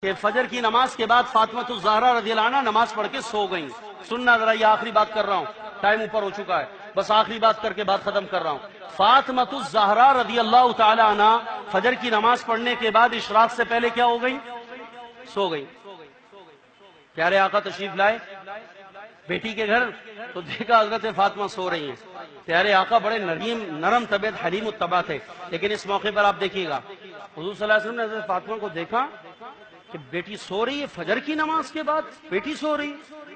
کہ فجر کی نماز کے بعد فاطمہ الزہرا رضی اللہ عنہا نماز پڑھ کے سو گئیں. سننا ذرا، یہ آخری بات کر رہا ہوں، ٹائم اوپر ہو چکا ہے، بس آخری بات کر کے بات ختم کر رہا ہوں. فاطمہ الزہرا رضی اللہ تعالی عنہا فجر کی نماز پڑھنے کے بعد اشراق سے پہلے کیا ہو گئی؟ سو گئی. پیارے آقا تشریف لائے بیٹی کے گھر تو دیکھا حضرت فاطمہ سو رہی ہیں. پیارے آقا بڑے نرم طبیعت، حلیم الطبع تھے، لیکن اس موقع پر آپ دیکھیے گا حضور صلی اللہ علیہ وسلم نے حضرت فاطمہ کو دیکھا کہ بیٹی سو رہی ہے، فجر کی نماز کے بعد بیٹی سو رہی.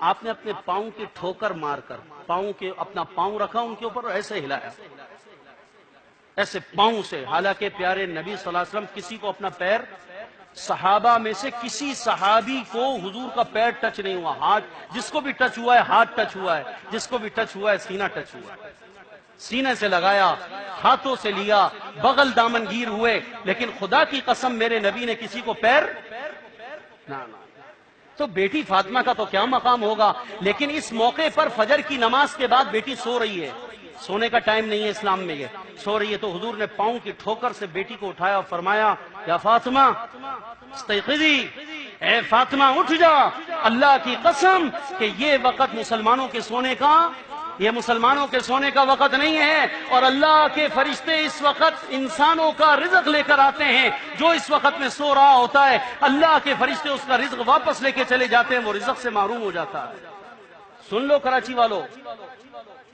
آپ نے اپنے پاؤں کی ٹھوکر مار کر اپنا پاؤں رکھا ان کے اوپر اور ایسے ہلایا، ایسے پاؤں سے. حالانکہ پیارے نبی صلی اللہ علیہ وسلم کسی کو اپنا پیر، صحابہ میں سے کسی صحابی کو حضور کا پیر ٹچ نہیں ہوا. ہاتھ جس کو بھی ٹچ ہوا ہے ہاتھ ٹچ ہوا ہے، جس کو بھی ٹچ ہوا ہے سینہ ٹچ ہوا ہے. سینے سے لگایا، ہاتھوں سے لیا، بغل دامن گیر ہوئے، لیکن خدا کی قسم میرے نبی نے کسی کو پیر نہ. تو بیٹی فاطمہ کا تو کیا مقام ہوگا. لیکن اس موقع پر فجر کی نماز کے بعد بیٹی سو رہی ہے، سونے کا ٹائم نہیں ہے اسلام میں، یہ سو رہی ہے. تو حضور نے پاؤں کی ٹھوکر سے بیٹی کو اٹھایا اور فرمایا یا فاطمہ استيقظي، اے فاطمہ اٹھ جا. اللہ کی قسم کہ یہ وقت مسلمانوں کے سونے کا، یہ مسلمانوں کے سونے کا وقت نہیں ہے، اور اللہ کے فرشتے اس وقت انسانوں کا رزق لے کر آتے ہیں. جو اس وقت میں سو رہا ہوتا ہے اللہ کے فرشتے اس کا رزق واپس لے کے چلے جاتے ہیں، وہ رزق سے محروم ہو جاتا ہے. سن لو کراچی والوں،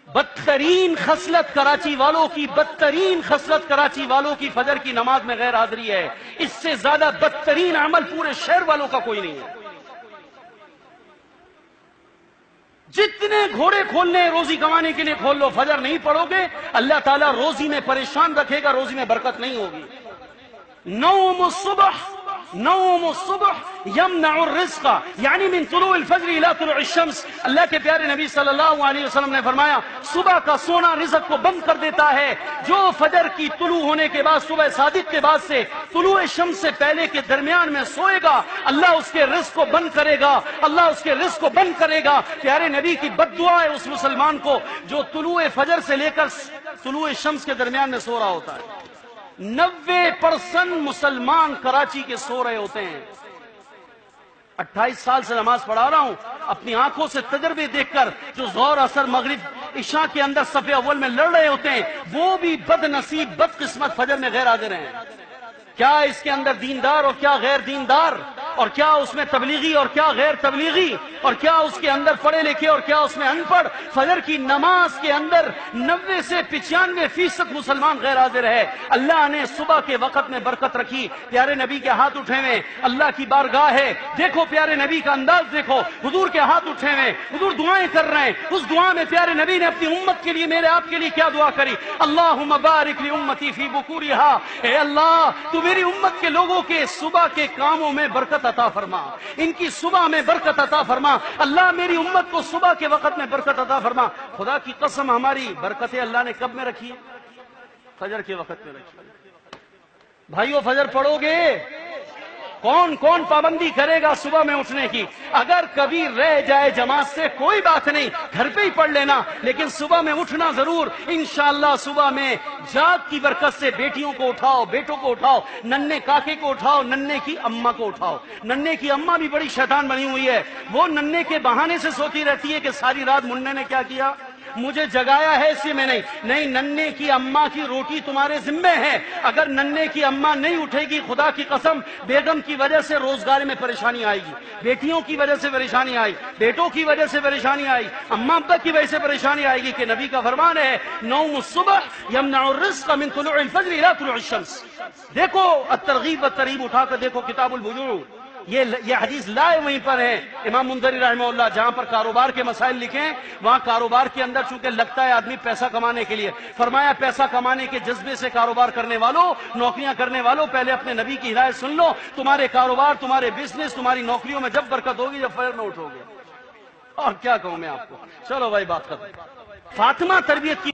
بدترین خصلت کراچی والوں کی، بدترین خصلت کراچی والوں کی فجر کی نماز میں غیر حاضری ہے. اس سے زیادہ بدترین عمل پورے شہر والوں کا کوئی نہیں ہے. جتنے گھوڑے کھولنے روزی کمانے کے لیے کھول لو، فجر نہیں پڑھو گے اللہ تعالیٰ روزی میں پریشان رکھے گا، روزی میں برکت نہیں ہوگی. نوم الصبح یمنع الرزق، یعنی من طلوع الفجر الى طلوع الشمس. اللہ کے پیارے نبی صلی اللہ علیہ وسلم نے فرمایا صبح کا سونا رزق کو بند کر دیتا ہے. جو فجر کی طلوع ہونے کے بعد، صبح صادق کے بعد سے طلوع شمس سے پہلے کے درمیان میں سوئے گا، اللہ اس کے رزق کو بند کرے گا، اللہ اس کے رزق کو بند کرے گا. پیارے نبی کی بد دعا ہے اس مسلمان کو جو طلوع فجر سے لے کر طلوع شمس کے درمیان میں سو رہا ہوتا ہے. 90% مسلمان کراچی کے سو رہے ہوتے ہیں. 28 سال سے نماز پڑھا رہا ہوں، اپنی آنکھوں سے تجربے دیکھ کر جو ظہر اثر مغرب عشاء کے اندر صف اول میں لڑ رہے ہوتے ہیں، وہ بھی بد نصیب بد قسمت فجر میں غیر حاضر ہیں. کیا اس کے اندر دیندار اور کیا غیر دیندار، اور کیا اس میں تبلیغی اور کیا غیر تبلیغی، اور کیا اس کے اندر پڑھے لکھے اور کیا اس میں ان پڑھ. فجر کی نماز کے اندر 90 سے 95% مسلمان غیر حاضر ہے. اللہ نے صبح کے وقت میں برکت رکھی. پیارے نبی کے ہاتھ اٹھے ہوئے، اللہ کی بارگاہ ہے. دیکھو پیارے نبی کا انداز دیکھو، حضور کے ہاتھ اٹھے ہوئے، حضور دعائیں کر رہے ہیں. اس دعا میں پیارے نبی نے اپنی امت کے لیے، میرے آپ کے لیے کیا دعا کری؟ اللہم بارک لامتی فی بکورہا، اے اللہ تو میری امت کے لوگوں کے صبح کے کاموں میں برکت عطا فرما، ان کی صبح میں برکت عطا فرما. اللہ میری امت کو صبح کے وقت میں برکت عطا فرما. خدا کی قسم ہماری برکتیں اللہ نے کب میں رکھی؟ فجر کے وقت میں رکھی. بھائیو فجر پڑھو گے؟ کون کون پابندی کرے گا صبح میں اٹھنے کی؟ اگر کبھی رہ جائے جماعت سے کوئی بات نہیں، گھر پہ ہی پڑھ لینا، لیکن صبح میں اٹھنا ضرور. انشاءاللہ صبح میں جاگ کی برکت سے بیٹیوں کو اٹھاؤ، بیٹوں کو اٹھاؤ، ننھے کاکے کو اٹھاؤ، ننھے کی اماں کو اٹھاؤ. ننھے کی اماں بھی بڑی شیطان بنی ہوئی ہے. وہ ننھے کے بہانے سے سوتی رہتی ہے کہ ساری رات مننے نے کیا کیا، مجھے جگایا ہے اس لیے میں نہیں. ننھے کی اماں کی روٹی تمہارے ذمے ہے. اگر ننھے کی اماں نہیں اٹھے گی، خدا کی قسم بیگم کی وجہ سے روزگار میں پریشانی آئے گی، بیٹیوں کی وجہ سے پریشانی آئی، بیٹوں کی وجہ سے پریشانی آئی، اماں ابا کی وجہ سے پریشانی آئے گی. کہ نبی کا فرمان ہے نوم الصبح یمنع الرزق من طلوع الفجر الى طلوع الشمس. دیکھو الترغیب والترہیب اٹھا کر دیکھو کتاب البیوع، یہ حدیث لائے وہیں پر ہے. امام منذری رحمہ اللہ جہاں پر کاروبار کے مسائل لکھے ہیں، وہاں کاروبار کے اندر چونکہ لگتا ہے آدمی پیسہ کمانے کے لیے، فرمایا پیسہ کمانے کے جذبے سے کاروبار کرنے والوں، نوکریاں کرنے والوں، پہلے اپنے نبی کی ہدایت سن لو. تمہارے کاروبار، تمہارے بزنس، تمہاری نوکریوں میں جب برکت ہوگی جب فجر میں اٹھو گے. اور کیا کہوں میں آپ کو. چلو بھائی بات ختم. فاطمہ تربیت کی